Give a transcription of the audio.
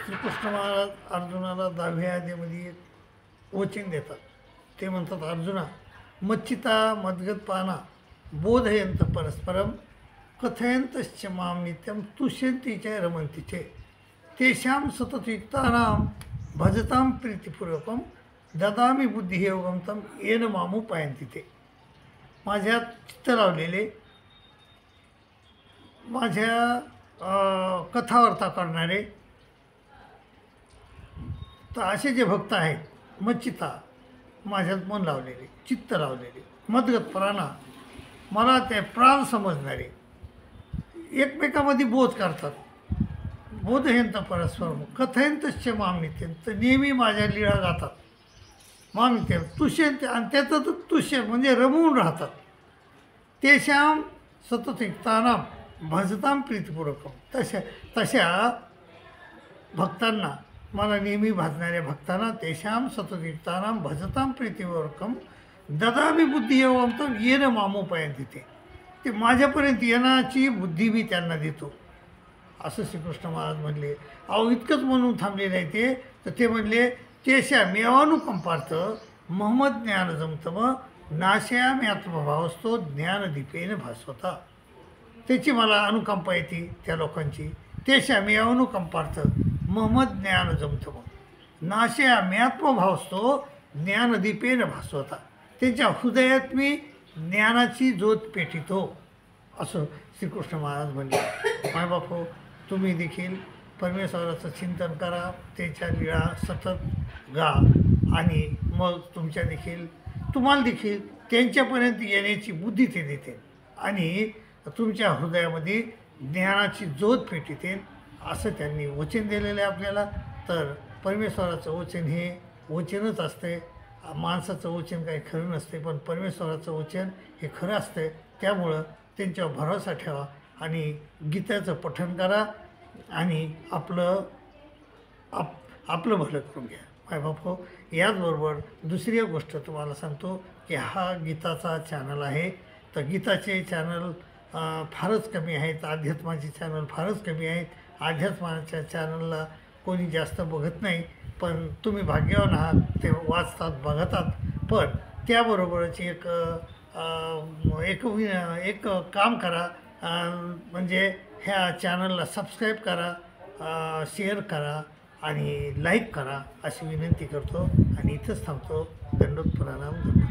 श्रीकृष्ण महाराज अर्जुनाला 10व्या अध्यायामध्ये एक वचन देतात. ते म्हणतात, अर्जुना मच्चिता मद्गतपाना बोधयंत परस्परम कथयंतश्च माम नित्यं तुष्यन्ति च रमन्ति च तेषां सततयुक्तानां भजतां प्रीतिपूर्वकं ददामि बुद्धियोगं तं येन मामुपायन्ति ते. माझ्यात चित्त लावलेले, माझ्या कथावार्ता करणारे तर असे जे भक्त आहेत, मच्चिता माझ्यात मन लावलेले, चित्त लावलेले, मद्गतपराना मला ते प्राण समजणारे, एकमेकामध्ये बोध करतात. बोधयंत परस्पर कथयंतश्च माम नित्यं, तर नेहमी माझ्या लीळा गातात. माम नित्यं तुष्यंत, आणि त्याचं तुष्य म्हणजे रमवून राहतात. तेषां सततयुक्तानां भजतां प्रीतिपूर्वकं, तशा भक्तांना, मला नेहमी भाजणाऱ्या भक्तांना, तेषां सततयुक्तानां भजतां प्रीतिपूर्वकं ददामि बुद्धियोगं तं येन मामुपायन्ति ते माझ्यापर्यंत येण्याची बुद्धी मी त्यांना देतो, असं श्रीकृष्ण महाराज म्हणले. अहो इतकंच म्हणून थांबले नाही तर ते म्हणले, तेशा मेवानुकंपार्थ महमद ज्ञान जमतम नाशयामी आत्मभावस्तो ज्ञानदीपेन भास्वता. त्याची मला अनुकंपा येते त्या लोकांची. तेशा मेवानुकंपार्थ महमद ज्ञान जमतम नाशयामी आत्मभावस्तो ज्ञानदीपेन भास्वता. त्यांच्या हृदयात मी ज्ञानाची ज्योत पेटितो, असं श्रीकृष्ण महाराज म्हणले. मायबापो, तुम्ही देखील परमेश्वराचं चिंतन करा, त्याच्या लीळा सतत गा, आणि मग तुम्हाला देखील त्यांच्यापर्यंत येण्याची बुद्धी ते देते, आणि तुमच्या हृदयामध्ये ज्ञानाची ज्योत पेटिते, असं त्यांनी वचन दिलेलं आहे आपल्याला. तर परमेश्वराचं वचन हे वचनच असते, माणसाचं वचन काही खरं नसते, पण परमेश्वराचं वचन हे खरं असते. त्यामुळं त्यांच्यावर भरोसा ठेवा आणि गीतेचं पठण करा आणि आपलं भलं करून घ्या. मायबापो, याचबरोबर दुसरी गोष्ट तुम्हाला सांगतो की हा गीताचा चॅनल आहे. तर गीताचे चॅनल फारच कमी आहेत, अध्यात्माचे चॅनल फारच कमी आहेत. अध्यात्माच्या चॅनलला कोणी जास्त बघत नाही, पण तुम्ही भाग्यवान आहात, ते वाचतात, बघतात. पण त्याबरोबरच एक काम करा, म्हणजे ह्या चॅनलला सबस्क्राईब करा, शेअर करा आणि लाईक करा, अशी विनंती करतो आणि इथंच थांबतो. दंडोत प्रणाम.